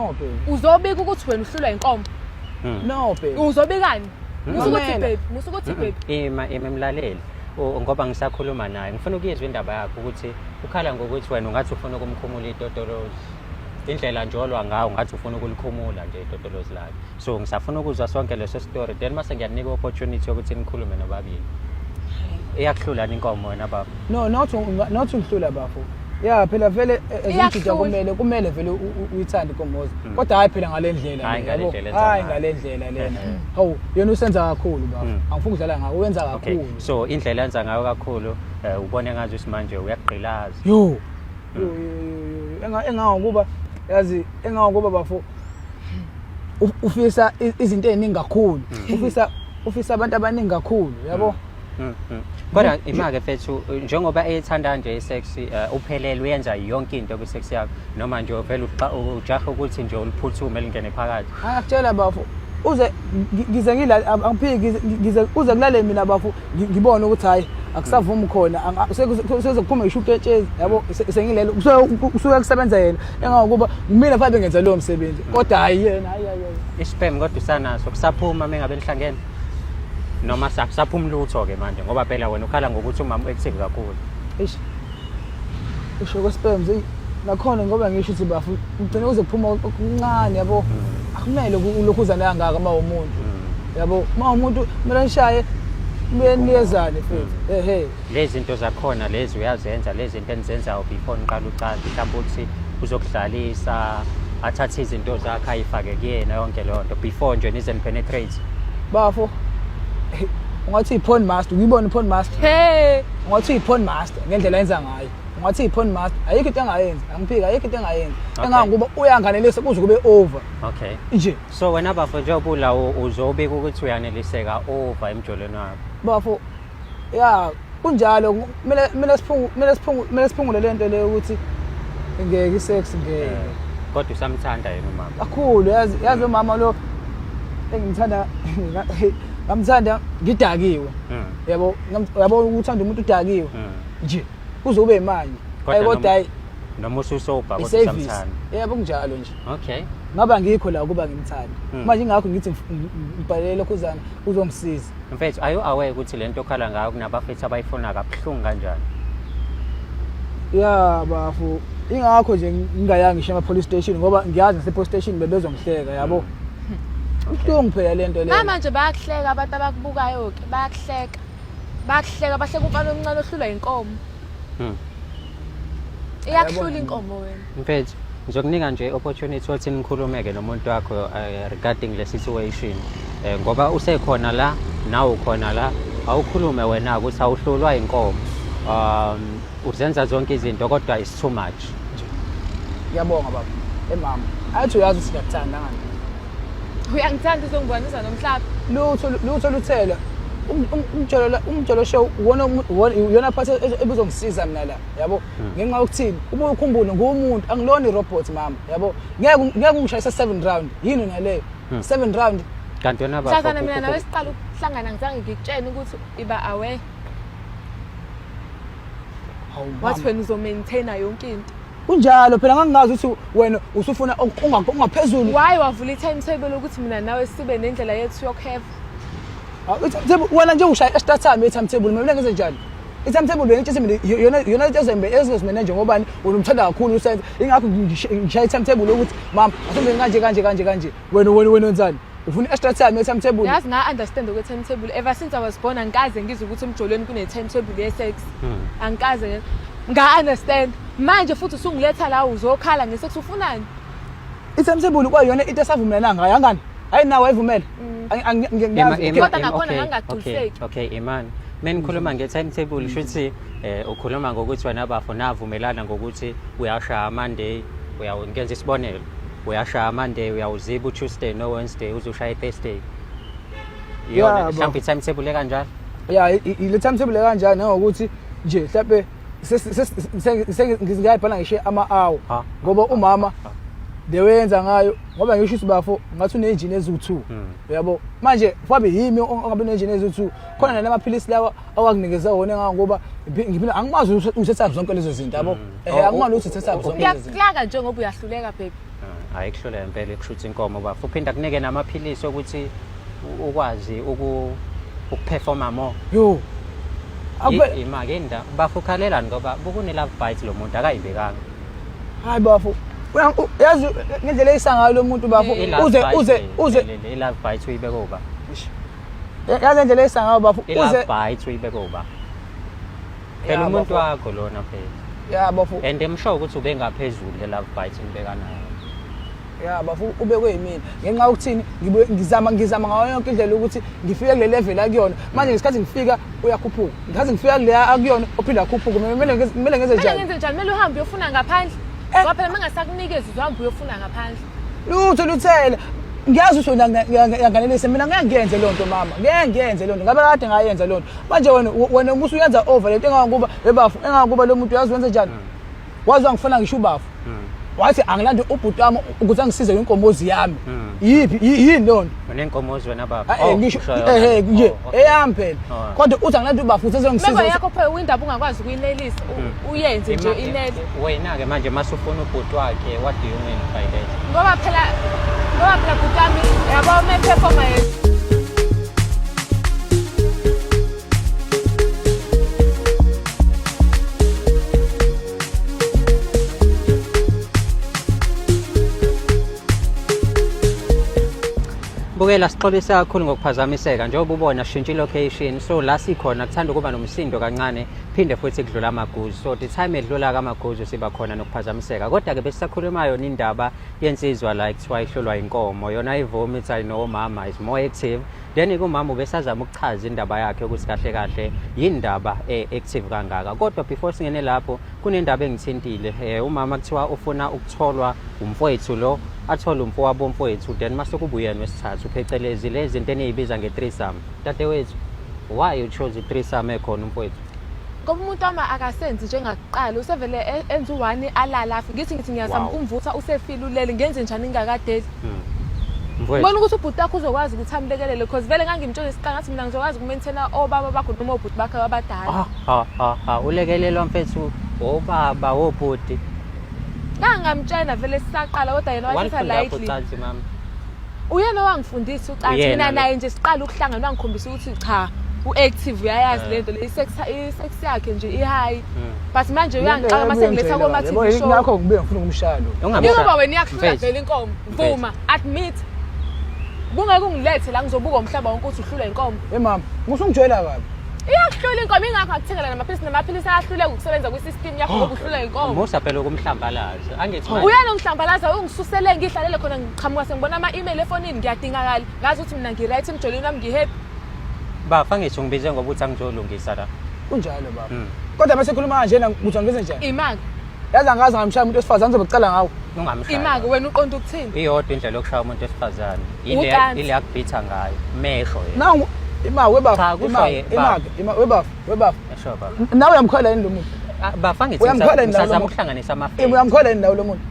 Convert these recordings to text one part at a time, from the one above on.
No baby. Uzobika ukuthi wena uhlulwa inkomo. No baby. Uzobikani? Musukuthi baby, musukuthi baby. Emlaleli. Ngoba ngisakhuluma naye ngifuna ukuyezwa indaba yakhe ukuthi ukhala ngokuthi wena ungathi ufuna ukumkhumula itotolozi. Indlela njolwa ngawo ngathi ufuna ukulikhumula nje itotolozi lakhe. So ngisafuna ukuzwa sonke leso story then mase ngiyanika opportunity ukuthi nikhulume nobabili. Iyakuhlula inkomo wena baba? No, not ngihlula bafo. Yeah, phela vele ezinto kumele vele uyithande inkomo. Kodwa hayi phela ngalendlela. Hayi ngalendlela lena. Hawu, yena usenza kakhulu bafo. Angifuni ukudlala ngawo, wenza kakhulu. So indlela yenza ngayo kakhulu ubone ngathi usimanje uyaqhilaza. Yo. Engakuba yazi engakuba bafo ufisa izinto eziningi kakhulu. Ufisa abantu abaningi kakhulu, yabo? Kodwa imake mfethu njengoba ethanda nje isex uphelele uyenza yonke into kwisex yakho noma nje vele ujaha ukuthi nje uliphuthume lingene phakathi. Akutshela bafo uze ngize ngila angiphiki ngize uze kulale mina bafo ngibone ukuthi hayi akusavumi khona sekuzophuma ishuketshezi yabo sengilelo usuke kusebenza yena engakuba mina mfana ngenza lo msebenzi kodwa hayi yena hayi isiphem kodwa usanaso kusaphuma mengabe nihlangene noma saphuma lutho ke manje ngoba phela wena ukhala ngokuthi umama active kakhulu. Usho kwespams nakhona ngoba ngisho ukuthi bafu ugcina uzophuma okuncane yabo akumele ulokhuza nangaka uma umuntu yabo uma umuntu kumele nishaye beniyezane futhi lezi zinto zakhona lezi uyazenza lezi zinto enizenzayo before niqala ucala mhlawumbe ukuthi uzokudlalisa athathe izinto zakhe ayifake kuyena yonke lonto before nje nize penetrate bafo ungathi iporn master uyibona iporn master ungathi iporn master ngendlela yenza ngayo ungathi iporn master ayikho into engayenzi angiphika ayikho into engayenzi enganguba uyanganelisa kuze kube over nje so wena bafo njengoba la uzobika ukuthi uyaneliseka over emjolweni wakho bafo ya kunjalo kumele siphungule lento le ukuthi ngeke isex ngeke kodwa usamthanda yena umama kakhulu yazi umama lo engimthanda ngamthanda ngidakiwe yabo ukuthanda umuntu udakiwe nje kuzobe imanje kodwa hayi noma ususoba kodwa usamthanda yebo kunjalo nje okay ngaba ngikho la kuba ngimthanda manje ingakho ngithi ngibhalele lokhuzana uzongisiza mfethu ayo aware ukuthi lento okhala ngayo kunabafethu abayifuna kabuhlungu kanjani ya bafu ingakho nje ngingayanga ngisho ama police station ngoba ngiyazi nase police station bebezongihleka yabo ubuhlungu phela lento le manje bayakuhleka abantu abakubukayo ke bayakuhleka bahleka umfana omncane ohlulwa inkomo iyakuhlula inkomo wena mfethu ngizokunika nje opportunity ukuthi nikhulumeke nomuntu wakho regarding le situation ngoba usekhona la nawe ukhona la awukhulume wena ukuthi awuhlulwa inkomo uzenza zonke izinto kodwa is too much ngiyabonga baba emama athi uyazi siyakuthanda ngani uyangithanda uzongibonisa nomhlaba lutho luthela umjolo show wona phathi ebuzongisiza mina la yabo ngenxa yokuthini ubuye ukhumbule ngumuntu angilona irobot mama yabo ngeke ungishayisa 7 round yini naleyo 7 round kanti yona baba Sazana mina nawe siqala ukuhlangana ngizange ngikutshene ukuthi iba aware wathi wena uzomaintaina yonke into kunjalo phela ngangazi ukuthi wena usufuna ungaphezulu why wavula i-timetable ukuthi mina nawe sibe nendlela yethu yokuhave wena nje ushaya start time i-timetable mina ngenze njani i-timetable wena itshese mina yona ezembe ezizosimene ngobani unomthanda kakhulu usenze ingakho ngishaya i-timetable ukuthi mama asombe kanje wena wenzani ufuna extra time i-timetable yazi nga understand ukuthi timetable ever since I was born angikaze ngizwe ukuthi emjolweni kune timetable ye-sex angikaze nga understand manje futhi usungiletha la uzokhala ngesex ufunani i-timetable kwayona into esavumelana ngayo angani hayi nawe ayivumela kodwa nakhona ngangagculiseki okay iman mina ngikhuluma nge-timetable shuthi ukhuluma ngokuthi wena bafo navumelana ngokuthi uyashaya Monday uyawenza isibonelo uyashaya Monday uyawuziba Tuesday no Wednesday uzoshaya Thursday yona mhlawumbe i-timetable kanjalo ya ile timetable kanjani ngokuthi nje mhlawumbe ngizingayibhala ngisho ama-hour ngoba umama dewenza ngayo ngoba ngisho isibafo ngathi une-engine eziwu-2 yabo manje fabe yimi ongabe une-engine eziwu-2 khona namaphilisi lawa awakunikeza wona engangoba ngiphila angimazi uthetha zonke lezo zinto yabo angimazi ukuthi uthetha zonke lezo zinto uyakulaka njengoba uyahluleka baby Hayi kuhlola impela ekushutha inkomo bafu. Uphinda kunike namaphilisi ukuthi ukwazi ukuperforma more. Yo. Imake inda bafu khalelani ngoba bukune love bite lo muntu akayibekanga. Hayi bafu. Yazi ngendlela eyisangayo lo muntu bafu uze le love bite uyibeka uba. Yazi ngendlela eyisangayo bafu uze love bite uyibeka uba. Phela umuntu wakho lona phela. Ya bafu. And emsho ukuthi ube ngaphezulu le love bite ngibeka nayo. Ya bafu ubekwe yimina ngenxa ukuthini ngizama ngayo yonke indlela ukuthi ngifike kule level akuyona manje ngesikhathi ngifika uyakhuphuka ngathi ngifika kule akuyona ophinda akhuphuka kumele ngenze njani kumele uhambe uyofuna ngaphandle ngoba phela mangasakunikeza uzohamba uyofuna ngaphandle lutho luthele ngiyazi usho yanganelise mina ngeke ngiyenze lonto mama ngeke ngiyenze lonto ngabe kade ngayenza lonto manje wena usuyenza over lento engakuba ebafu engakuba lo muntu uyazi wenze njani wazi wangifuna ngisho ubafu wathi angilande ubhuti wami ukuthi angisize inkomozi yami yini lonto unenkomozi wena baba ngisho nje eyami phela kodwa uthi angilande ubafu ukuthi ezongisiza manje yakho phela uyindaba ungakwazi ukuyinelisa uyenze nje inele wena ke manje masufuna ubhuti wakhe what do you mean by that ngoba phela bhuti wami yabo me performance Bukela sixolise kakhulu ngokuphazamiseka njengoba ubona shintsha location so la sikhona kuthanda ukuba nomsindo kancane phinde futhi kudlula amaguzu so the time edlula kamaguzu siba khona nokuphazamiseka kodwa ke besisakhuluma yona indaba yensizwa la ekuthiwa ihlolwa inkomo yona ivomit ayinoma is more active then kumama ubesazama ukuchaza indaba yakhe ukuthi kahle kahle yindaba active kangaka kodwa before singene lapho kunendaba engithintile umama kuthiwa ufuna ukutholwa umfowethu lo athola umfowabo umfowethu then mase kubuyena wesithathu phecelezi lezi into eniyibiza nge-threesome dadewethu why you chose i-threesome ekhona umfowethu ngoba umuntu wami akasenzi njengakuqala usevele enza u1 alala afi ngithi ngiyazama ukumvutha usefile ulele ngenze njani ngingakadeli ngibona ukuthi ubhuti wakho uzokwazi ukuthi amlekelele because vele ngangimtshela isiqanga ngathi mina ngizokwazi ukumaintaina obaba bakho noma obhuti bakho abadala ulekelelwa mfethu obaba obhuti ngamtshela vele sisaqala kodwa yena wathatha lightly uyena wangifundisa ucathi mina naye nje siqala ukuhlangana wangikhombisa ukuthi cha uactive uyayazi lento isex yakhe nje ihigh but manje uyangixaka mase ngiletha ko TV show ngakho ngibe ngifuna umshalo ngoba wena iyakuhlula vele inkomo vuma admit bungeke ungilethe la ngizobuka umhlaba wonke ukuthi uhlula inkomo mama ngusungijwayela kabi iyakuhlula inkomo ingakho akuthengela namaphilisi ayahluleka ukusebenza kwisystem yakho ngoba uhlula inkomo musa phela ukumhlambalaza angithi uyena ungihlambalaza ungisusele ngihlalele khona ngiqhamuka sengibona ama-email efonini ngiyadingakala ngazi ukuthi mina ngiright emjolweni wami ngihappy bafa ngisho ngibize ngoba uthi angizolungisa la kunjalo baba kodwa mase khuluma kanje ukuthi ngize njani imaki yazi angazi ngamshaya umuntu wesifazane ngizobacala ngawo ungamshaya imaki wena uqonda ukuthini iyodwa indlela yokushaya umuntu wesifazane ile yakubitha ngayo mehlo yena nangu ima webafu esho baba nawe uyamkhola yini lo muntu bafa ngithi ngizama ukuhlanganisa ama-facts uyamkhola yini nawe lo muntu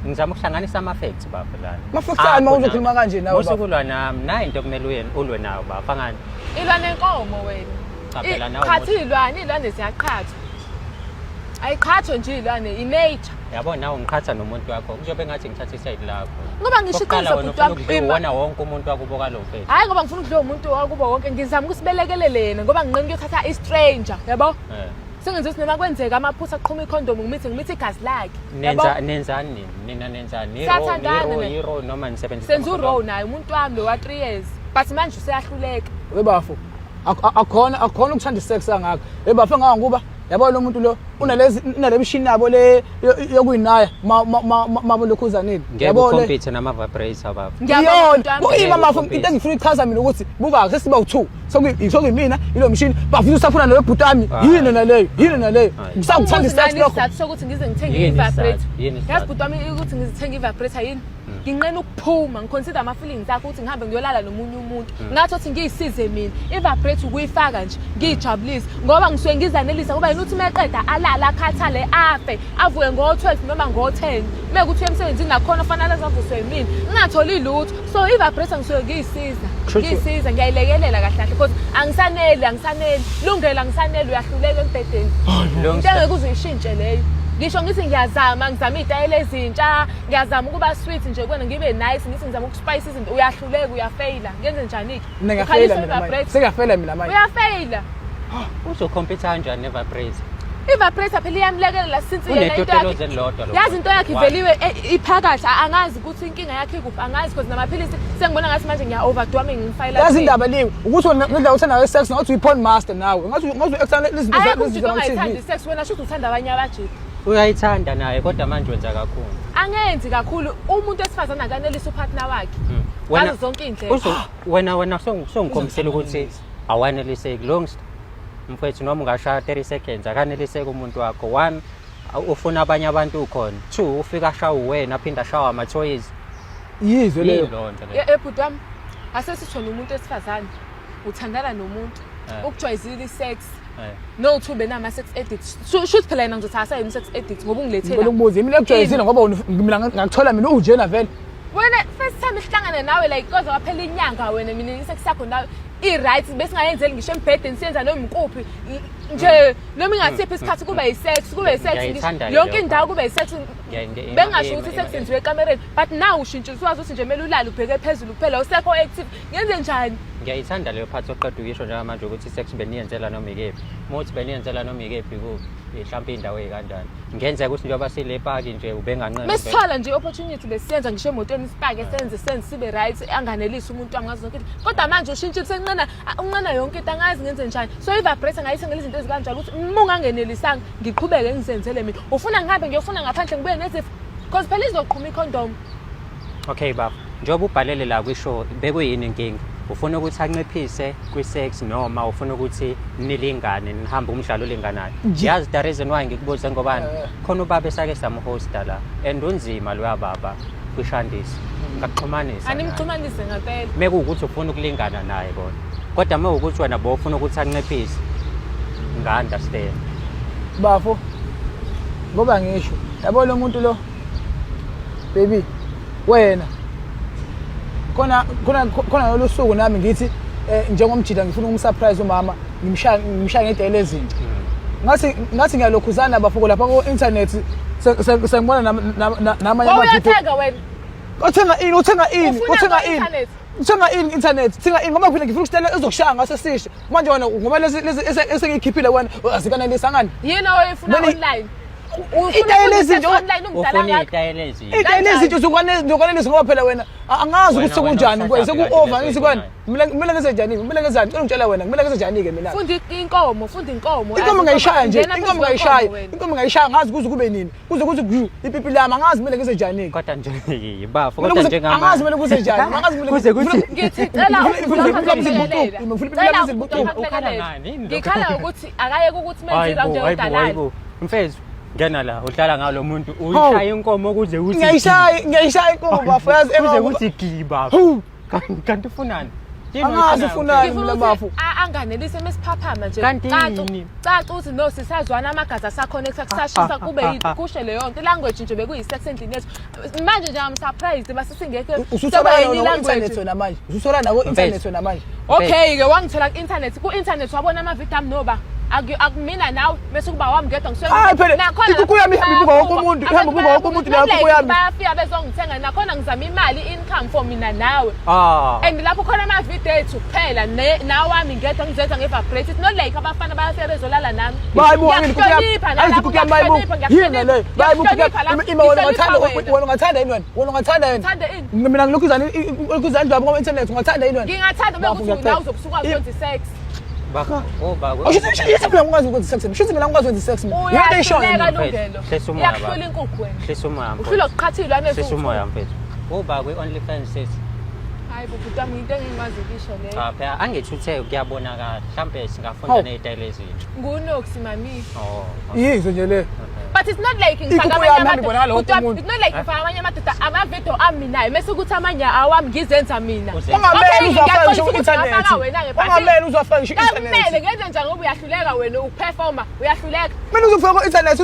ngizama ukuhlanganisa ama-facts baba lana ama-facts ani uma uzokhuluma kanje nawe usukulwa nami nayo into kumele ulwe nawo bafa ngani ilwa nenkomo wena qhathi ilwane ziyaqhathwa ayiqhathwe nje ilwane i-nature yabo nawe ngiqhatha nomuntu wakho kuzobe ngathi ngithatha isayidi lakho ngoba ngisho iqiniso bhuti wami wona wonke umuntu wakubo kalofethu hayi ngoba ngifuna ukudliwa umuntu wakubo wonke ngizama ukusibelekelele yena ngoba nginqena ukuyothatha i-stranger yabo sengenza ukuthi noma kwenzeka amaphutha aqhuma ikhondom ngimithi igazi lakhe nenzani nina nenzani iro noma nisebenzisa senza uro naye umuntu wami lo wa 3 years but manje useyahluleka webafu akhona ukuthanda isex angakho webafu enganguba yabo lo muntu lo unale machine yabo le yokuyinaya mabo lokhuzanini yabo compete nama vibrator baba ngiyabona uyima mafu into engifuna ichaza mina ukuthi buka sesiba u2 sokuyimina ilo machine bafuna usafuna nalo bhutami yini naleyo ngisakuthanda isex lokho isizathu sokuthi ngize ngithenge i-vibrator yazi bhutami ukuthi ngizithenge i-vibrator yini nginqena ukuphuma ngiconsider ama-feelings akho ukuthi ngihambe ngiyolala nomunye umuntu ngathi othi ngiyisize mina i-vibrator ukuyifaka nje ngiyijabulise ngoba ngisuke ngizanelisa ngoba yena uthi meqeda alala akhathale afe avuke ngo-12 noma ngo-10 mekuthi emsebenzini nakhona fanele azavuswe yimina ngingatholi lutho so i-vibrator ngisuke ngiyisiza ngiyayilekelela kahle kahle because angisaneli lungela angisaneli uyahluleka embhedeni into engeke uze uyishintshe leyo ngisho ngithi ngiyazama ngizama izitayile ezintsha ngiyazama ukuba sweet nje kwena ngibe nice ngithi ngizama ukuspice izinto uyahluleka uyafaila ngenze njani ke ngiyafeyila mina manje sengiyafeyila mina manje uyafaila uzocompete kanjani neVibrator iVibrator phela iyamlekelela since yena into unetotolozi elilodwa lo yazi into yakhe iveliwe iphakathi angazi ukuthi inkinga yakhe ikuphi angazi because namaphilisi sengibona ngathi manje ngiya overdo ngingifayila yazi indaba leyo ukuthi ngidla uthanda sex ngathi uyi-porn master nawe ngathi extend izinto ayikuthi sex wena shuthi uthanda abanye abajidi uyayithanda naye kodwa manje wenza kakhulu angenzi kakhulu umuntu esifazana akanelisa upartner wakhe ngazo zonke indlela wena songikhombisela ukuthi awaneliseki longs mfethu noma ungashaya 30 seconds akaneliseki umuntu wakho 1 ufuna abanye abantu ukhona 2 ufika shawa wena aphinda shawa ama-toys yizwe leyo ebhuti wami asesithona umuntu esifazane uthandana nomuntu ukujwayezile i-sex no two benama-sex addicts shuthi phela yena ngizothatha yena i-sex addict ngoba ungilethela ukubuza mina ekujwayezile ngoba mina ngakuthola mina ujena vele wena first time sihlangane nawe like koze waphela inyanga wena mina i-sex yakho nawe i-right besingayenzeli ngisho embhedeni siyenza noma ikuphi nje noma ingasiphi isikhathi kube yi-sex yonke indawo kube yi-sex bengasho ukuthi i-sex yenziwe ekamereni but now ushintshe usuwazi ukuthi nje kumele ulale ubheke phezulu kuphela usekho active ngenze njani ngiyayithanda leyo phathi oqeda ukisho njengamanje ukuthi i-sex beniyenzela noma ikephi mothi beniyenzela noma ikephi mhlawumbe indawo ekanjani ngenzeka ukuthi njengoba sile paki nje ubenganqena mesithola nje opportunity besiyenza ngisho emotweni isipake senze sibe right anganelisi umuntu angazi zonke kodwa manje ushintshe senqena unqena yonke into angazi ngenze njani so iVibrator ngayithengela izinto ezikanjalo ukuthi ungangenelisanga ngiqhubeke ngizenzele mina ufuna ngihambe ngiyofuna ngaphandle ngibuye nezifo because phela izoqhuma icondom okay baba njengoba ubhalele la kwisho bekuyini inkinga ufuna ukuthi anciphise kwi-sex noma ufuna ukuthi nilingane nihambe umdlalo olinganayo yazi the reason why ngikubuza ngobani khona ubaba esake samhosta la and unzima loya baba kwishandisi ngakuxhumanisa animxhumanise ngempela mekuwukuthi ufuna ukulingana naye bona kodwa mewukuthi wena bofuna ukuthi anciphise nga-understand bafo ngoba ngisho yabo lo muntu lo baby wena khona lo suku nami ngithi njengomjida ngifuna ukumsurprise umama ngimshaya ngedayile ezintsha ngathi ngiyalokhuzana bafoko lapha ku internet sengibona namanye amavidiyo uyathenga wena uthenga ini internet thenga ini ngoba phela ngifuna ukustela ezokushaya ngaso sisho manje wena ngoba lezi esengikhiphile wena azikanelisa ngani yena oyifuna online idayile ezintsha online umdala idayile ezintsha zokwanelisa ngoba phela wena angazi ukuthi sekunjani kwena seku-over ngithi kwena kumele ngenze njani kumele ngenzani cela ngitshela wena kumele ngenze njani-ke mina funda inkomo ngayishaya nje inkomo ngayishaya ngazi kuze kube nini kuze kuthi ipipi lami angazi kumele ngenze njani-ke kodwa nje bafo kodwa njengama angazi kumele kuze njani angazi kuze kuthi ngithi ngikhala ukuthi akayeke ukuthi menzira njengomdalayo mfethu ngena la uhlala ngalo muntu uyishaya inkomo ukuze uthi ngiyayishaya inkomo bafo yazi kuze kuthi giba kanti ufunani angazi ufunani mina bafo anganelise mesiphaphama nje caca uthi no sisazwana amagazi asaconnecta kusashisa kube kushe leyo nto language nje bekuyi-sex endlini yethu manje nje am-surprised basesingekho ususola nako internet wena manje okay-ke wangithola ku-internet wabona amavidiyo ami noba akumina nawe bese kuba wami ngedwa ikukhu yami ihamba ibuka wonke umuntu la ikukhu yami bayafika bezongithenga nakhona ngizama imali income for mina nawe and lapho khona amavidiyo ethu kuphela nawami ngedwa ngizenza ngeVibrator not like abafana bayafika bezolala nami mina ngilokhuzana indaba kuma-internet ungathanda yini wena ngingathanda uma kuthi nawe uzokusuka wenza sex ngikwazi ukwenza sex shuthi mina ngikwazi ukwenza sex iyakuhlula inkukhu wena uhlula ukuqhathilwa hlisa umoya mfethu uba kwi-OnlyFans sethi hayi bhuti wami into engingikwazi ukisho leyo phela angithi uthe kuyabonakala mhlawumbe singafunda ney'tayile ezintsha ngunoksi mami yizo nje le but it's not like ngifaka amanye amadoda amavidiyo ami naye mese ukuthi amanye awami ngizenza mina ungamele uzafaka ngisho kumele ngenze njani ngoba uyahluleka wena uperforma uyahluleka kumele uzofaka ku-internet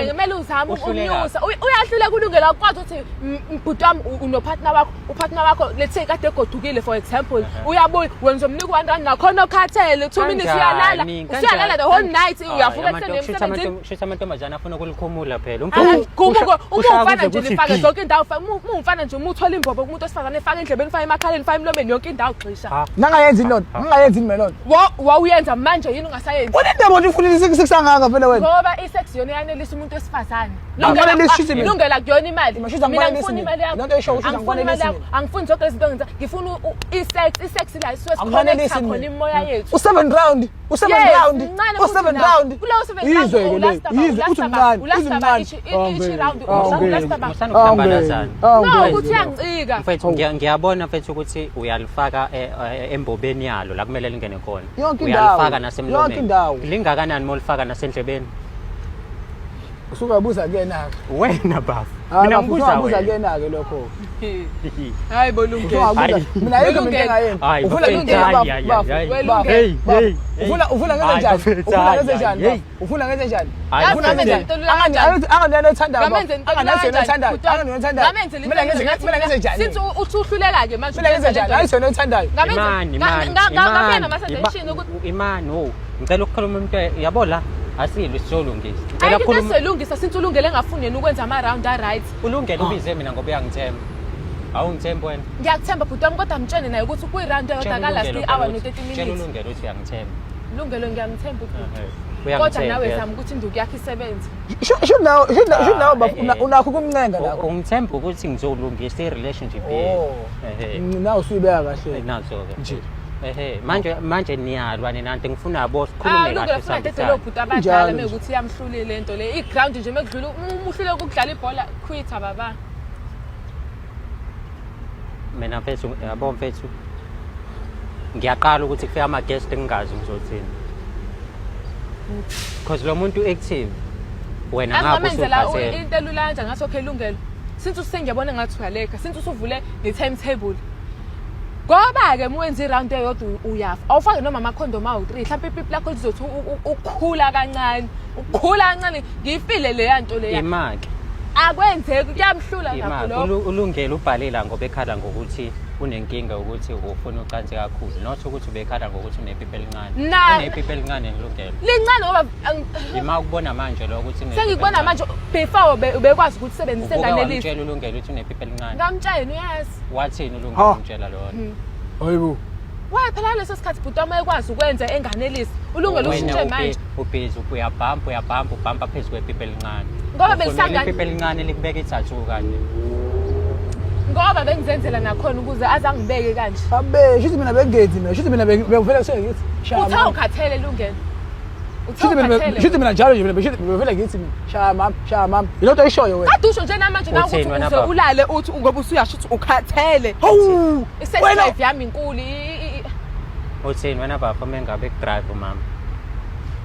kumele uzame umnyusa uyahluleka ulungela ukwazi ukuthi mbhuti wami unopartner wakho upartner wakho let's say kade egodukile for example uyabuya wenza umnika wandani nakhona okhathele 2 minutes uyalala the whole night uyavuka ekuseni emsebenzini amantombazane afuna ukulikhumula phela. Umfana nje lifake zonke indawo. Umfana nje umuthola imbobo kumuntu osifazane efaka endlebeni, efaka emakhaleni, efaka emlomeni yonke indawo gxisha. Nangayenzi lonto. Nangayenzi melonto. Wawuyenza manje yini ungasayenzi? Unendaba nje ufuna sekusanganga phela wena. Ngoba isex yona yanelisa umuntu wesifazane. Lungela kuyona imali. Mina ngifuna imali yakho. Lonto esho ukuthi angikwanelisi. Angifuni zonke izinto ngenza. Ngifuna isex la siwesiconnect khona imoya yethu. U7 round. U7 round. U7 round. Kulowo 7 round. Yizwe uthi mncane. Ichi round. No, ukuthi uyangicika. Mfethu ngiyabona mfethu ukuthi uyalifaka embobeni yalo la kumele lingene khona. Uyalifaka nasemlomeni. Lingakanani molifaka nasendlebeni? Usukabuza kuyena ke. Wena bafu. Mina ngibuza kuyena ke lokho. Hayi bolungile. Mina yeke mina engayenza. Ufuna ufuna ngenze njani? Ufuna ngenze njani? Ufuna ngenze njani? Angane ethanda baba. Angane ethanda. Angane ethanda. Mina ngenze njani? Since uhluleka ke manje. Mina ngenze njani? Ayisona ethandayo. Imani, ngicela ukukhuluma umuntu yabo la. Asilwe siyolungisa. Ngicela ukukhuluma. Asilungisa since ulungele engafuni yena ukwenza ama round right. Ulungele ubize mina ngoba uyangithemba. Awungithemba wena. Ngiyakuthemba bhuti wami kodwa mtshene naye ukuthi kuyi round eyodwa ka last hour no 30 minutes. Tshela ulungele uthi uyangithemba. Ulungele ngiyamthemba bhuti. Kodwa nawe zama ukuthi induku yakhe isebenze. Should now unakho kumncenga la. Ungithemba ukuthi ngizolungisa i-relationship yethu. Nawe usuyibeka kahle. Nazo ke nje. Manje niyalwa ninanti ngifuna yabo sikhulume kahle sathi lo bhuti abadala mekuthi yamhlulile lento le i-ground nje mekudlula umuhlule ukudlala ibhola quit baba. Mina mfethu yabo mfethu ngiyaqala ukuthi kufika ama guest engingazi ngizothini because lo muntu active wena ngapho usuphathela into elulanja ngathi okay lungelo since usengiyabona ngathi uyaleka since usuvule ne-timetable ngoba ke mwenza iround eyodwa uyafa awufake noma ama-condom awu-3 mhlawumbe ipipi lakho lizothi ukukhula kancane ngiyifile leya nto leya imaki akwenzeki kuyamhlula nakho lokho ulungele ubhalila ngoba ekhala ngokuthi unenkinga ukuthi ufuna ucansi kakhulu not ukuthi ubekhala ngokuthi unepipi elincane unepipi elincane ngilungelo lincane ngoba ima ukubona manje lo ukuthi sengikubona manje before ubekwazi ukuthi usebenzise nganelisi ngitshela ulungelo ukuthi unepipi elincane ngamtshela yes wathini ulungelo umtshela lona hayibo waye phela leso sikhathi bhuti wami ekwazi ukwenza enganelisi ulungelo ushintshe manje ubhizi uyabhampa ubhampa phezulu kwepipi elincane ngoba belisanga ipipi elincane likubeka ithathu kanje ngoba bengizenzela nakhona ukuze azangibeke kanje abe shithi mina bengenzi mina shithi mina bevela kusengithi utha ukhathele lungelo shithi mina njalo nje bevela ngithi mina shaya mama yilonto ayishoyo wena kade usho nje namanje nawe ukuthi uze ulale uthi ngoba usuyasho ukuthi ukhathele hawu i-life yami inkulu uthini wena bafo mengabe kudrive mama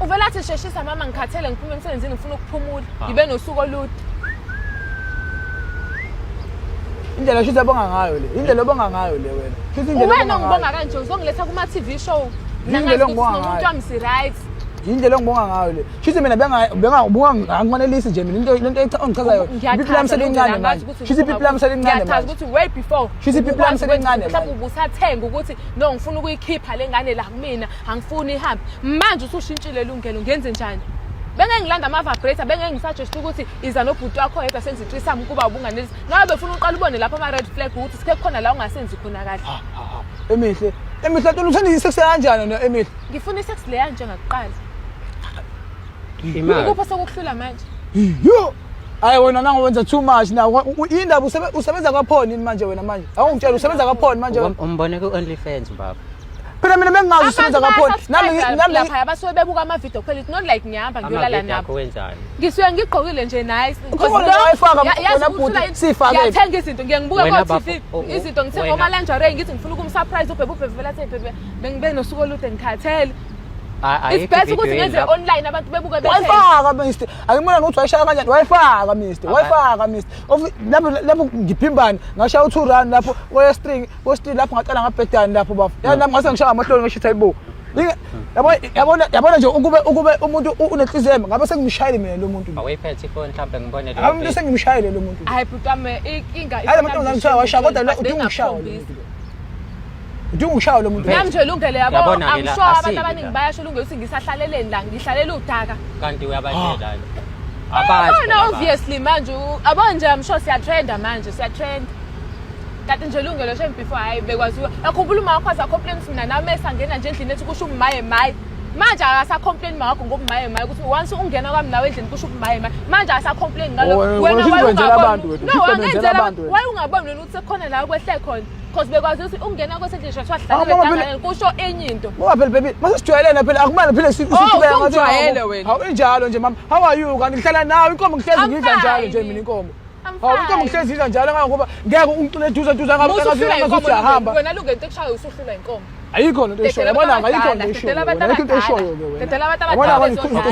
uvela athi sheshisa mama ngikhathele ngiphume emsebenzini ngifuna ukuphumula ngibe nosuku olude indlela shithi abonga ngayo le indlela obonga ngayo le wena shithi indlela wena ngibonga kanje uzongiletha kuma TV show indlela ngibonga ngayo umuntu wami si right indlela ngibonga ngayo le shithi mina benga angikwanelisi nje mina lento ongichazayo ipipi lami selincane manje shithi ipipi lami selincane manje ukuthi way before shithi ipipi lami selincane mhlawumbe ubusathenga ukuthi no ngifuna ukuyikhipha lengane la kumina angifuni ihambe manje usushintshile lungelo ngenze njani benge ngilanda ama vibrator benge ngisasuggest ukuthi iza nobhuti wakho yedwa senze threesome kuba ubunganelisi nawe befuna uqala ubone lapha ama red flag ukuthi sike khona la ungasenzi khona kahle emihle ntona uthanda isex kanjani no emihle ngifuna isex le kanje ngakuqala imali ukupha sokuhlula manje yo hayi wena nango wenza too much na indaba usebenza kwaphoni manje wena manje awungitshela usebenza kwaphoni manje umbone ku OnlyFans baba phela mina bengingazi usebenza kwaphoni nami lapha abasuke bebuka ama video phela it's not like ngiyahamba ngiyolala nabo ngisuke ngigqokile nje nice ngiyathenga izinto ngiyangibuka ko TV izinto ngithenga oma lingerie ngithi ngifuna ukumsurprise ubhebhe vela athi bengibe nosuku olude ngikhathele it's best ukuthi ngenze online abantu bebuke bethe wayifaka mister akimona ukuthi wayishaya kanjani wayifaka mister lapho ngiphimbana ngashaya u2 run lapho string lapho ngaqala ngabhedani lapho bafu nami ngase ngishaya amahloni ngishitha ibo yabona nje ukube umuntu unenhliziyo ngabe sengimshayile mina lo muntu awayiphethe ifoni mhlawumbe ngibone lo muntu sengimshayile lo muntu hayi butame inkinga hayi lo muntu ngishaya washaya kodwa la udinga ukushaya Udinga lo muntu. Nami nje lungele yabo. I'm sure abantu abaningi bayasho lungele ukuthi ngisahlaleleni la, ngihlalela udaka. Kanti uyabashela la. No, obviously manje abanje I'm sure siyatrenda manje siyatrenda. Kanti nje lungelo shame before hayi bekwaziwa. Akhumbula uma wakho aza complaints mina nami esangena nje endlini ethi kusho umaye maye. Manje akasa complain makho ngobumaye maye ukuthi once ungena kwami nawe endlini kusho umaye maye. Manje asa complain ngalo wena wayenzela abantu wethu. No, wenzela abantu. Why ungaboni wena ukuthi sekhona la kwehle khona? Because bekwazi ukuthi ungena kwesendlini shwa hlangana kusho enye into. Ngoba phela baby masijwayelena phela akumele phela sithubeka ngathi hawu injalo nje mama. How are you? Kanti ngihlala nawe inkomo ngihlezi ngidla njalo nje mina inkomo. Hawu inkomo ngihlezi idla njalo ngoba ngeke ungixule duza ngabe ngathi uyahamba. Wena lungento ekushaya usuhlula inkomo. Ayikho into eshoyo yabona ayikho into eshoyo ayikho into eshoyo ke wena Tethela abantu abadala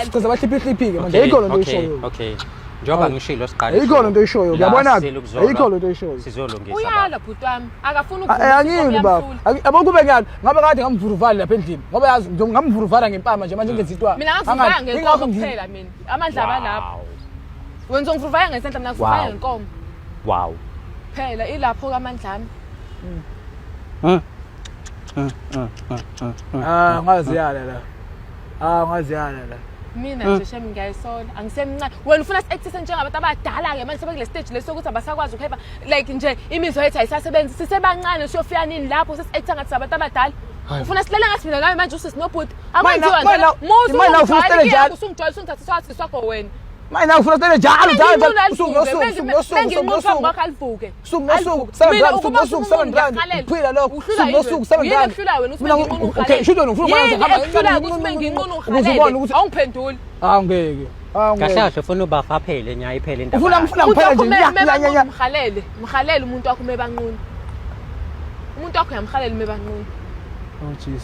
ukuze bahliphi-hliphi-ke manje ayikho into eshoyo okay njengoba ngishilo siqala ayikho into eshoyo uyabona ayikho into eshoyo sizolungisa uyala bhuti wami akafuna angiyini baba yabo kube ngani ngabe kade ngamvuruvali lapha endlini ngoba yazi ngamvuruvala ngempama nje manje ngenza itwa mina ngavuvaya ngenkomo kuphela mina amandla balapha wenza ngivuvaya ngesandla mina ngivuvaya ngenkomo wow phela ilapho kamandlami ngaziyala la ngaziyala la mina nje shame ngiyayisola angisemncane wena ufuna si-actise njengabantu abadala ke manje sebekule stage lesokuthi abasakwazi ukuheba like nje imizwa yethu ayisasebenzi sisebancane siyofika nini lapho sesi-acta ngathi sabantu abadala ufuna silele ngathi mina nawe manje usisinobhuti akwenziwa njalo musungijwayele usungithatha sathi sakho wena manje ufuna silele njalo alivuke phila lokho okay shudo awungiphenduli angeke kahle kahle ufuna ubafaphele nya iphele into ufuna ngiphela nje mkhalele umuntu wakho mebanquni umuntu wakho yamkhalela mebanquni oh jeez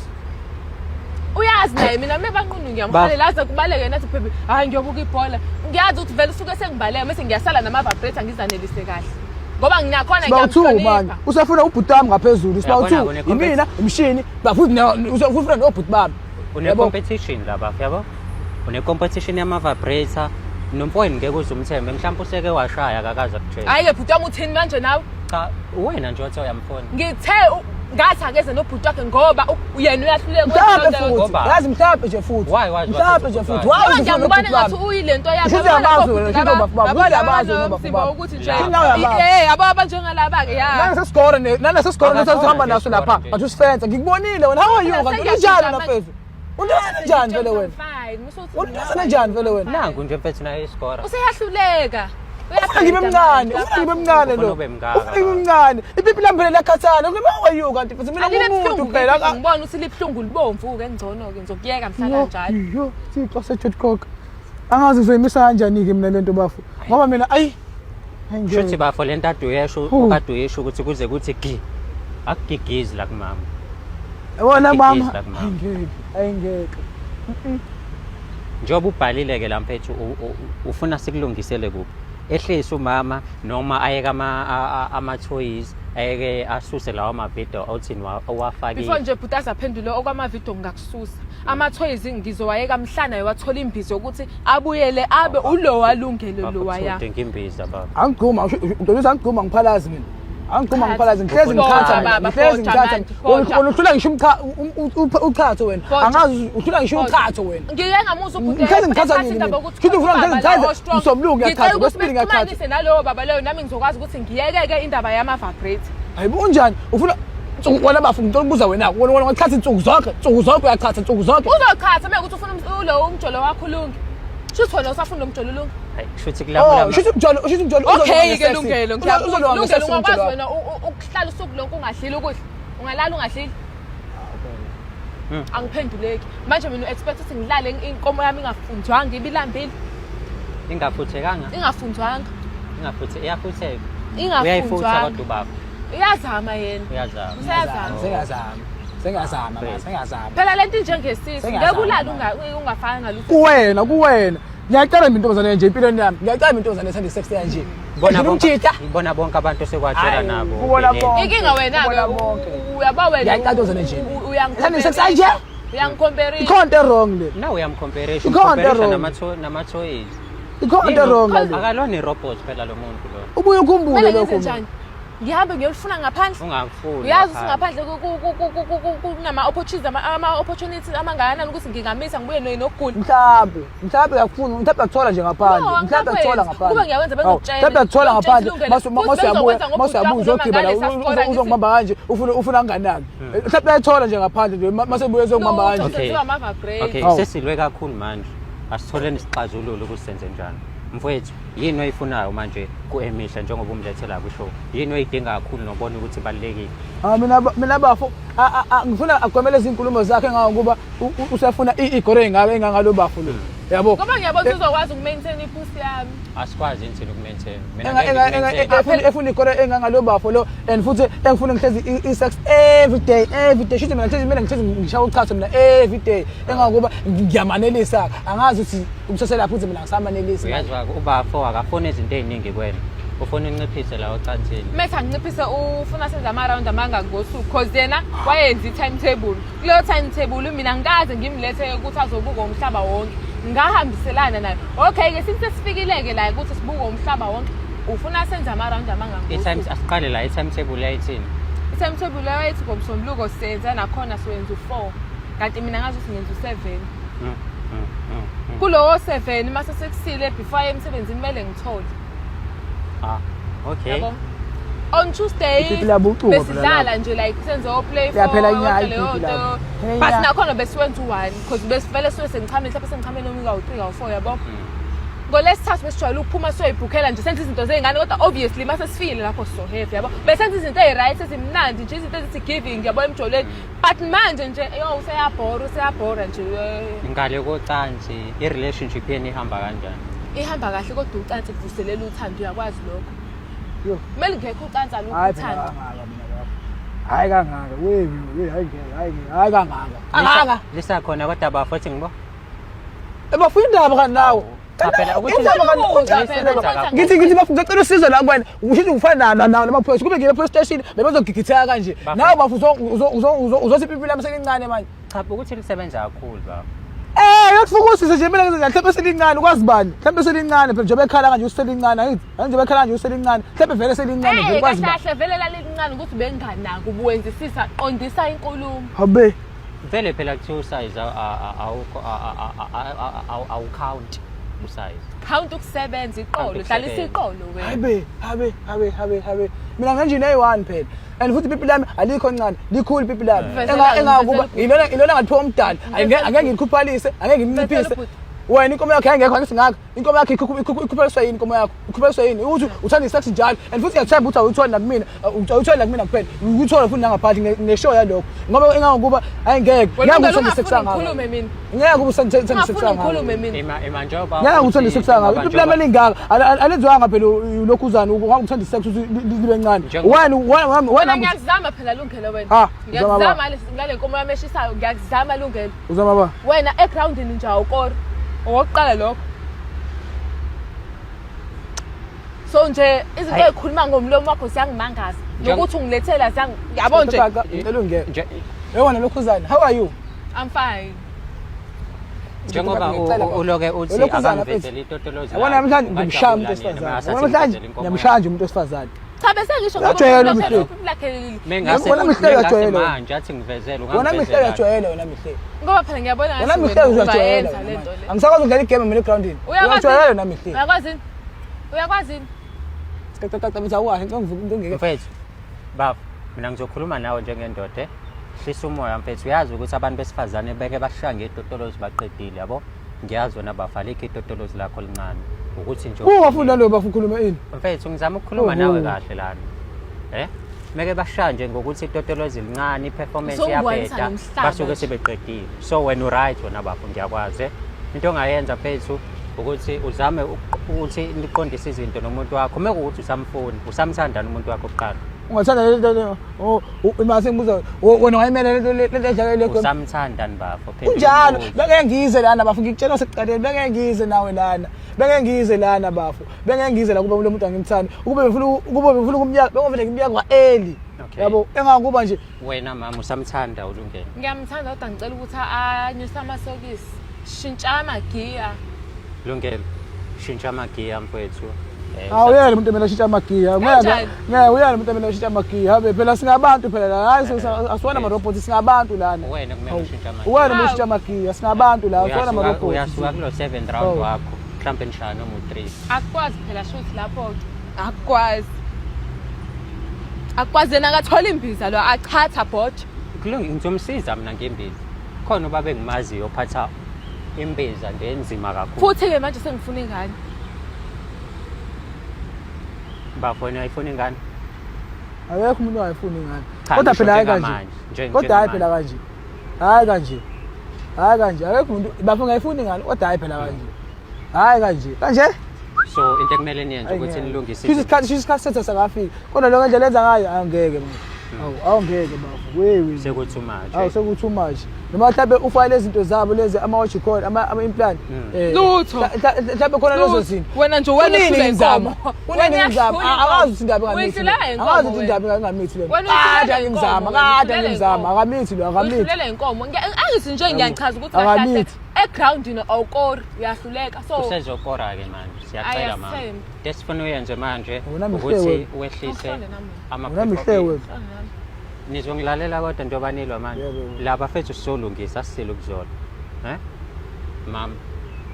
uyazi naye mina mebanquni ngiyamkhalela aze kubaleke nathi baby hayi ngiyobuka ibhola ngiyazi ukuthi vele usuke sengibaleka bese ngiyasala nama vibrator ngizanelise kahle ngoba nginakhona ngiyamhlonipha usafuna ubhuti wami ngaphezulu sibawu2 yimina imshini bafuthi usafuna nobhuti bami une competition lapha yabo une competition yama vibrator nomfowenu ngeke uzumthembe mhlawumbe useke washaya akakaza kutshela hayi ke bhuti wami uthini manje nawe cha wena nje wathi uyamfona ngithe ngathi akeze nobhuti wakhe ngoba yena uyahluleka ngoba yazi mhlawumbe nje futhi mhlawumbe nje futhi wazi ngiyabona ngathi uyilento yakhe ukuthi nje yabo abanjengalaba ke ya nana sesikole sesihamba naso lapha bathi usifenza ngikubonile wena how are you kanti unjani nafethu unjani vele wena unjani vele wena nangu nje mfethu naye iskora useyahluleka ngibe mncane lo mncane ipipi lambele lakhathana ngoba wayo kanti futhi mina ngumuntu phela ngibona ukuthi libhlungu libomvu ke ngcono ke ngizokuyeka mhlala njalo yo sixo seJotcock angazi uzoyimisa kanjani ke mina lento bafu ngoba mina ayi shothi bafo lento aduyesho ukaduyesho ukuthi kuze kuthi gi akugigizi la kumama wona mama ayingeke njengoba ubhalile ke la mfethu ufuna sikulungisele kuphi ehlise umama noma ayeke ama toys ayeke asuse lawa ama video othini owafakile before nje bhutaza phendule okwama video ngakususa ama toys ngizowayeka mhlana yewathola imbizo ukuthi abuyele abe ulo walungele lo waya udinga imbiza baba angigquma udonisa angigquma ngiphalazi mina angigquma ngiphalazi ngihlezi ngikhatha wona uhlula ngisho uchatho wena angazi uhlula ngisho uchatho wena ngiyengamuza ubhuti ngihlezi ngikhatha nini kithi ufuna ngikhatha umsobuluko yakhatha kwesibili ngiyakhatha ngicela nalowo baba leyo nami ngizokwazi ukuthi ngiyekeke indaba yama vibrate hayibo unjani ufuna wena bafu ngicela ukubuza wena wona ngichatha insuku zonke uyakhatha insuku zonke uzokhatha manje ukuthi ufuna lo umjolo wakho ulungi shuthi wena usafuna umjolo ulungi shuthi kulapho shuthi umjolo okay ke lungelo ngiyakuzolungela ungakwazi wena ukuhlala usuku lonke ungahlili ukudla ungalala ungahlili angiphenduleki manje mina expect ukuthi ngilale inkomo yami ingafunjwanga ibilambile ingafunjwanga iyafutheka uyayifutha kodwa ubaba uyazama yena sengazama phela lento njengesisi ngeke ulala ungafanga ngalutho kuwena ngiyacela intombazane nje empilweni yami ngiyacela intombazane ethanda sex kanje bona bonke abantu sekwatshela nabo inkinga wena uyaba wena ngiyacela intombazane nje uyangithanda sex kanje uyangikompare ikhonto wrong le nawe uyamcompare nama toys ikhonto wrong akalona robot phela lo muntu lo ubuye ukhumbule lokho ngihambe ngiyolifuna ngaphandle ungakufuni uyazi ukuthi ngaphandle kunama-opportunities amangakanani ukuthi ngingamisa ngibuye nokugula mhlawumbe yakufuna mhlawumbe athola nje ngaphandle mhlawumbe athola ngaphandle kube ngiyawenza bezokutshela mhlawumbe athola ngaphandle maseyabuya uzogqiba la uzongibamba kanje ufuna kanganaki mhlawumbe ayathola nje ngaphandle masebuye uzongibamba kanje okay sesilwe kakhulu manje asitholeni isixazululo ukuthi senze njani mfowethu yini oyifunayo manje ku-emisha njengoba umlethela kwishow yini oyidinga kakhulu nobona ukuthi ibalulekile mina bafo ngifuna agomele izinkulumo zakhe ngokuba usefuna igoro engangalo bafo lo yabo ngoba ngiyabona uzokwazi ukumaintain ipusi yami asikwazi insini ukumaintain efuna igoro engangalo bafo lo and futhi engifuna ngihlezi i-sex every day shithi mina ngihlezi ngishaya uchacho mina every day engakuba ngiyamanelisa angazi ukuthi umsosela futhi mina ngisamanelisa uyazi ubafo akafuna izinto eziningi kwena ufuna unciphise la ocansini mase anginciphise ufuna senza ama-round amanga ngosuku because yena wayenza i-timetable kuleyo timetable mina ngikaze ngimlethe ukuthi azobuka umhlaba wonke ngahambiselana naye okay-ke sithi sesifikile-ke la ukuthi sibuke umhlaba wonke ufuna senza ama-round amanga ngosuku asiqale la i-timetable yayithini i-timetable yayithi ngomsombuluko siyenza nakhona siwenza u-4 kanti mina ngazi ukuthi ngenza u-7 kulowo 7 mase sekusile before emsebenzini kumele ngithole okay on Tuesday besidlala nje like senze play for leyo but nakhona besiwenza u1 because besivele siwe sengichame mhlawumbe sengichame noma ka3 ka4 yabo ngolesithathu besijwayele ukuphuma soyibhukhela nje senze izinto zengane kodwa obviously mase sifile lapho so heavy yabo besenze izinto eziright ezimnandi nje izinto ezithi giving yabo emjoleni but manje nje useyabhora nje ngale kocansi i-relationship yeni ihamba kanjani ihamba kahle kodwa ucansi kuvuselela uthando uyakwazi lokho kumele ngekho ucansa lokho uthando hayi kangaka hayi kangaka lisakhona kodwa bafothi ngibo ebafuna indaba kanti nawe phela ukuthi ngithi bafuna usizo la kuwena ushithi ufana nawo lamaphoyisa kube ngiye police station bebezogigitheka kanje nawe bafu uzothi ipipila mselincane manje cha ukuthi lisebenza kakhulu baba yakufuka usise nje mina mhlawumbe selincane ukwazi bani mhlawumbe selincane phela njengoba ekhala kanje uselincane angithi njengoba ekhala kanje uselincane mhlawumbe vele selincane vele kwazi bani kahle vele lalincane ukuthi benganaki ubuwenzisisa qondisa inkulumo habe vele phela kuthiwa usize awucount usize count ukusebenza iqolo dlalisa iqolo wena habe mina nganje nayi1 phela and futhi people lami alikho ncane likhulu people lami engakuba ilona ngathiwa umdali angeke ngikuphalishe angeke ngimnciphise wena inkomo yakho ayengekho angithi ngaka inkomo yakho ikupheliswa yini inkomo yakho ikupheliswa yini uthi uthanda isex njalo and futhi ngiyathemba ukuthi awuthola nakumina awuthola nakumina kuphela ukuthola futhi nangaphathi neshow yalokho ngoba engakuba ayengeke ngeke uthanda isex ngaka ngeke uthanda isex ngaka imanjoba ngeke uthanda isex ngaka people lami lingaka alenzwanga phela ulokhuzana ungakuthanda isex libe ncane wena ngiyazama phela lungelo wena ngiyazama ngale nkomo yami eshisayo ngiyazama lungelo uzama ba wena egroundini nje awukora owokuqala lokho so nje izinto ezikhuluma ngomlomo wakho siyangimangaza nokuthi ungilethela yabo nje elungeke yewona lokhuzana how are you I'm fine njengoba uloke uthi akangivezela itotolozi yabona namhlanje ngimshaya umuntu wesifazane namhlanje ngiyamshaya umuntu wesifazane cha bese ngisho wena mihle manje athi ngivezela wena mihle yajwayele wena mihle ngoba phela ngiyabona wena mihle uyajwayele angisakwazi ukudlala igame mina egroundini uyajwayele wena mihle uyakwazi mitha uwahe ngeke mfethu baba mina ngizokhuluma nawe njengendoda hlisa umoya mfethu uyazi ukuthi abantu besifazane beke bashange itotolozi baqedile yabo ngiyazi wena bafaleke itotolozi lakho lincane ukuthi nje ungafunda lo bafukhuluma ini mfethu ngizama ukukhuluma nawe kahle lana meke bashanje ngokuthi itotolozi lincane iperformance yabheda basuke sebeqedile so when you right wena bafo ngiyakwazi into ongayenza mfethu ukuthi uzame ukuthi niqondise izinto nomuntu wakho mekuthi usamfuni usamthanda nomuntu wakho oqala ungathanda lento mase ngibuza wena wayimela lento edlala lekho usamthanda nibafo phela kunjalo beke ngize lana bafo ngikutshela sekuqaleni beke ngize nawe lana beke ngize lana bafo beke ngize la kuba lo muntu angimthanda ukube befuna ukumyaka bengovele ngimyaka kwaeli yabo engakuba nje wena mama usamthanda ulungene ngiyamthanda kodwa ngicela ukuthi anyusa amasokisi shintsha amagiya lungelo shintsha amagiya mfethu Awuyena umuntu emele ashintshe amagiya. Kanjani? Ngeke uyena umuntu emele ashintshe amagiya. Habe phela singabantu phela la. Hayi asiwona ama robots singabantu lana. Wena kumele ushintshe amanye. Wena umele ushintshe amagiya singabantu la. Asiwona ama robots. Uyasuka kulo 7th round wakho. Mhlawumbe nishaya noma u3. Akwazi phela shothi lapho ke. Akwazi. Akwazi yena akathola imbiza lo achatha bot. Kulungi ngizomsiza mina ngembiza. Khona ubaba engimaziyo ophatha imbiza nje enzima kakhulu. Futhi ke manje sengifuna ingane. Bafona ayifuna ingane. Awekho umuntu ongayifuni ingane. Cha, Kodwa phela hayi ngisho kanje. njengamanje, Kodwa hayi phela kanje. Hayi kanje. Hayi kanje. Awekho umuntu bafuna ngayifuni ingane kodwa hayi phela kanje. Hayi kanje. Kanje? So into ekumele niyenze ukuthi nilungise isikhathi sethu sakafika. Kodwa lokho indlela enza ngayo angeke manje. Awungeke bafu. Wewe. sekuthi manje. Awu sekuthi manje. Noma mhlawumbe ufayile izinto zabo lezi ama-watch call ama implant. Lutho. Mhlawumbe khona lezo zinto. Wena nje wena Kunini uhlule ngizama? inkomo. Kunini ngizama? Akazi ukuthi indaba ngamithi. Uyihlula inkomo. Akazi ukuthi indaba ngamithi le. Wena Kade uyihlula ngimzama, inkomo, kade uyihlula ngimzama. inkomo. Akamithi lo, akamithi. Uyihlulela inkomo. Angithi nje ngiyachaza ukuthi Akamithi. kahle egroundini awukori uyahluleka. So Usezokora ke manje. Siyacela mama. Ayathemba. Desifuna uyenze manje Wena mihle ukuthi wena. wehlise Awuhlole nami. Wena mihle wena. Nizongilalela kodwa njengoba nilwa manje. Yebo. Laba fethu sizolungisa sisile ukuzona. Mama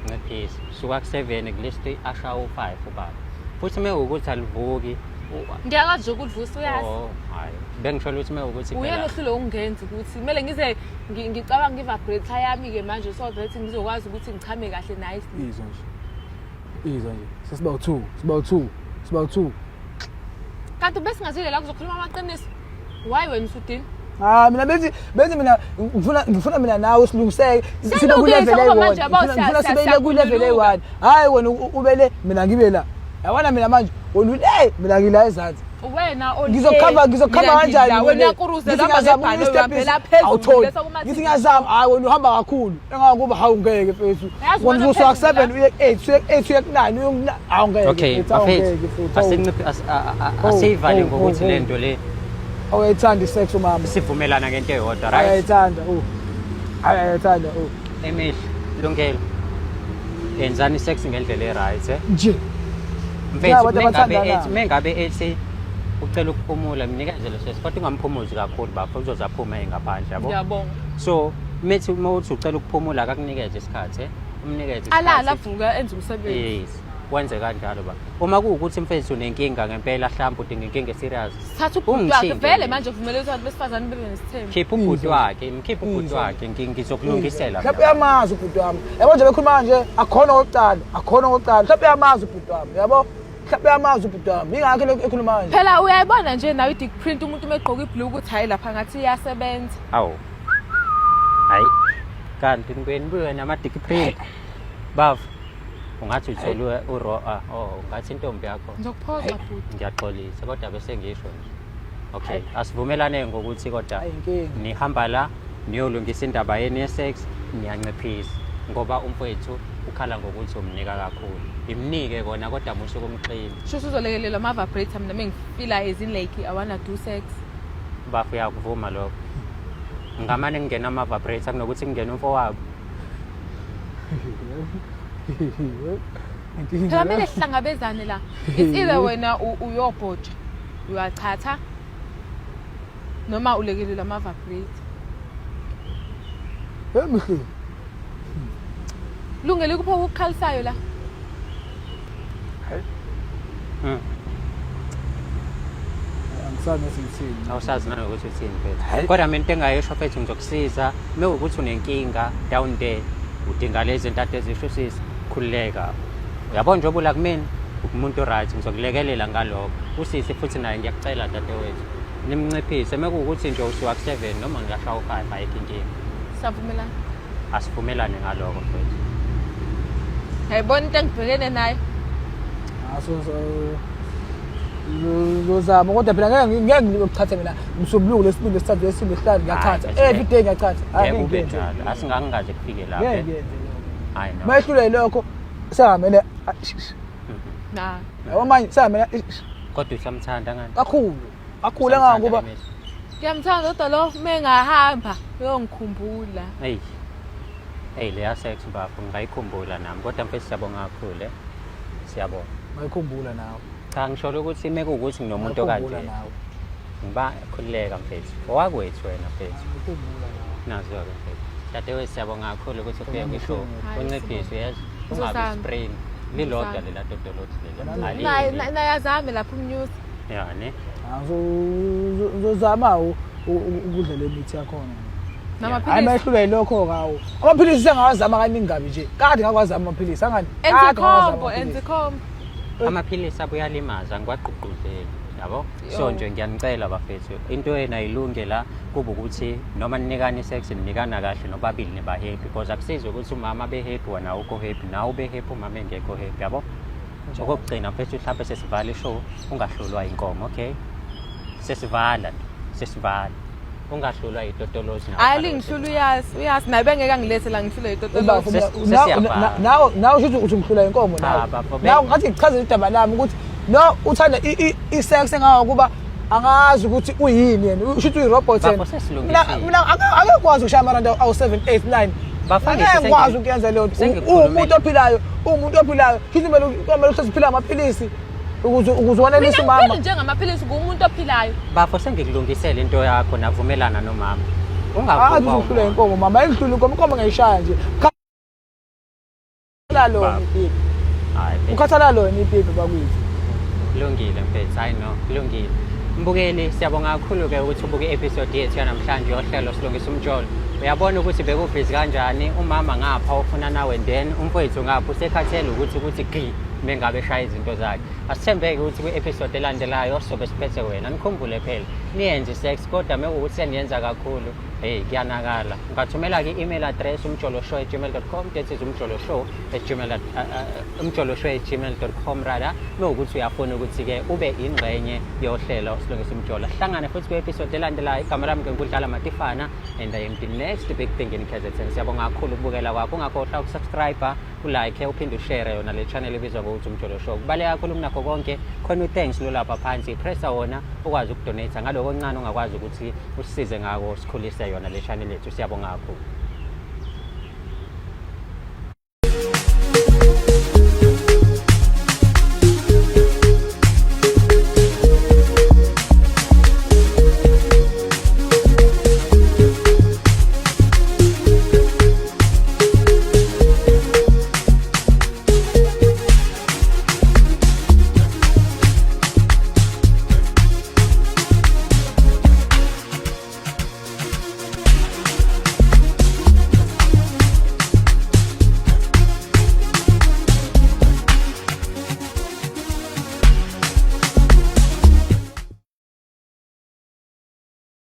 ngiphisa. Suka ku7 kuliste asha u5 ubaba. Futhi mekuwukuthi alivuki. Ngiyakwazi ukuvusa uyazi. Oh, hayi. Bengisho ukuthi mekuwukuthi Uyena ohlule ukungenza ukuthi kumele ngize ngicabanga ngivibrate yami ke manje so that ngizokwazi ukuthi ngichame kahle nice. Izwa nje. Izwa nje. Sesiba u2, siba u2, siba u2. Kanti bese ngazile la kuzokhuluma amaqiniso. Why wena usudini? Mina benzi mina ngifuna mina nawe silungiseke sibe ku level Silungise, A1. ngoba manje Ngifuna sibe ku level A1. Hayi wena ubele mina ngibe la. Yabona mina manje wena mina ngila ezansi. Wena Ngizokhamba kanjani wena uyakuruze lama ngebhalo uyaphela phezulu bese kuma ngithi ngiyazama hayi wena uhamba kakhulu engakuba hawu ngeke mfethu wena usuka 7 uye 8 uye 8 uye 9 hawu ngeke Okay, bafethu. Asinciphe asivale ngokuthi lento le awuyithanda isex umama sivumelana ngento eyodwa, right? ayayithanda ayayithanda Emihle, Lungelo. Enzani sex ngendlela right, nje Mfethu, mengabe ethi ucela ukuphumula mnikezele sesi kodwa ungamphumuzi kakhulu bafo uzozaphuma engaphandle yabo. Ngiyabonga. So methi uthi ucela ukuphumula akakunikeze isikhathi, umnikeze isikhathi. Alala avuka enza umsebenzi. Yes. Wenze kanjalo ba. Uma kuwukuthi mfethu unenkinga ngempela mhlawumbe udinga inkinga serious. Thatha ubhuti wakhe vele manje uvumele ukuthi besifazane bebe nesithembu. Khipha ubhuti wakhe, mkhipha ubhuti wakhe ngizokulungisela. mhlawumbe uyamazi ubhuti wami yabo nje bekhuluma nje akhona okokucala mhlawumbe uyamazi ubhuti wami yabo mhlawumbe uyamazi ubhuti wami ingakho ekhuluma nje Phela uyayibona nje nawe i-dick print umuntu megqoka iblue ukuthi hayi lapha ngathi iyasebenza. Awu. Hayi. Kanti ngweni buye nama-dick print. Bavu. Ungathi utholwe ungathi intombi yakho. Ngizokuphoxa futhi. Ngiyaxolisa kodwa bese ngisho nje. Okay, asivumelane ngokuthi kodwa ayinkinga nihamba la niyolungisa indaba yeni yesex niyanciphisa ngoba umfowethu ukhala ngokuthi umnika kakhulu. Imnike kona kodwa musho kumxini. Shuthi uzolekelela ama vibrator mina mengifila as in like I wanna do sex. Bafu yakuvuma lokho. Ngamane ngingena ama vibrator kunokuthi ngene umfowabo. Phela mele sihlangabezane la. It's either wena uyobhoja uyachatha noma ulekelela ama vibrator. emihle Lungele kupho ukukhalisayo la. angisazi ngisithini Awusazi nanokuthi uthini mfethu. Kodwa mina into engayisho mfethu ngizokusiza. Mekuwukuthi unenkinga down there udinga lezi zinto ezisho sisi khulileka. Uyabona njengoba la kumina umuntu right ngizokulekelela ngalokho. Usisi futhi naye ngiyakucela dadewethu. Nimnciphise mekuwukuthi nje usuka ku7 noma ngiyashaya u5 ayikho inkinga. Savumelana. Asivumelane ngalokho mfethu. Hayibona into engibhekene nayo. Lozama kodwa phela ngeke ngikuthathe mina umsobuluko lesibili lesithathu lesibili lesihlanu ngiyathatha every day ngiyathatha Yebo ube njalo. Asingangaze kufike lapha. Hayi no. mayehlule lokho sengamele Na. yabo manje sengamele Kodwa usamthanda ngani? kakhulu engangokuba Ngiyamthanda kodwa lo mengahamba uyongikhumbula. Hey leya sex bafo ngayikhumbula nami kodwa mfethu siyabonga kakhulu. Siyabonga. Ngayikhumbula nawe. Cha ngisho ukuthi mekuwukuthi nginomuntu Ngayikhumbula okade nawe. ngiba khulileka mfethu. Owakwethu wena mfethu. Ngayikhumbula nawe. Nazo-ke mfethu. Dadewethu siyabonga kakhulu ukuthi ufike kwishow. Unciphise yazi. Ungabi Ngizozama. spring. Lilodwa lela totolothi lela. Nayazame lapho umnews. Yani. Ngizozama ukudla le mithi yakhona. Hayi Namaphilisi. mayehlule lokho kawo. Amaphilisi sengawazama kaningi kabi nje. Kade ngakwazama amaphilisi angani. Enzikhombo. Amaphilisi abuyalimaza ngiwagqugquzeli yabo. So nje ngiyanicela bafethu into ena ilunge la kuba ukuthi noma ninikana isex ninikana kahle nobabili niba happy because akusizwe ukuthi umama be happy wena ukho happy nawe be happy umama engekho happy yabo. Okugcina mfethu mhlawumbe sesivala ishow ungahlulwa inkomo okay. Sesivala ungahlulwa itotolozi nawe. Hayi lingihlula uyazi naye bengeke angilethe la ngihlule itotolozi. Nawe uthi ngihlula inkomo nawe. Nawe ngathi ngichaze idaba lami ukuthi lo uthanda isex engakuba angazi ukuthi uyini yena usho ukuthi uyirobot yena. Mina akekwazi ushaya amaranda awu 7 8 9. Ngeke ukuyenza leyo umuntu ophilayo kithi kumele useziphila amaphilisi ukuze wanelise umama. Mina njengamaphilisi ngumuntu ophilayo. Bafo sengikulungisela into yakho navumelana nomama. Ungakhuluma uhlule inkomo mama ayidlule inkomo ngayishaya nje. Lalo ipipi. Hayi. Ukhathala lona ipipi bakwethu. Kulungile mfethu I know kulungile. Mbukeli siyabonga kakhulu ke ukuthi ubuke episode yethu yanamhlanje yohlelo silungisa umjolo. Uyabona ukuthi bekubhizi kanjani umama ngapha ufuna nawe then umfowethu ngapha usekhathele ukuthi gqi mengabe eshaya izinto zakhe. Asithembeke ukuthi kwi-episode elandelayo sobe siphethe wena nikhumbule phela niyenze sex kodwa mekuwukuthi seniyenza kakhulu kuyanakala. Ungathumela ke email address umjoloshow@gmail.com that is umjoloshow@gmail.com rather mekuwukuthi uyafuna ukuthi ke ube ingxenye yohlelo silungisa umjolo. Hlangane futhi kwi-episode elandelayo igama lami ngenkundla Matifana and I am the next big thing in KZN. Siyabonga kakhulu ukubukela kwakho ungakhohlwa ukusubscribe ulike uphinde ushare yona le channel ebizwa ngokuthi umjolo show. Kubaleka kakhulu kunakho konke khona thanks lo lapha phansi pressa wona ukwazi ukudonate ngaloko kancane ongakwazi ukuthi usisize ngako sikhulise yona le channel yethu. Siyabonga kakhulu.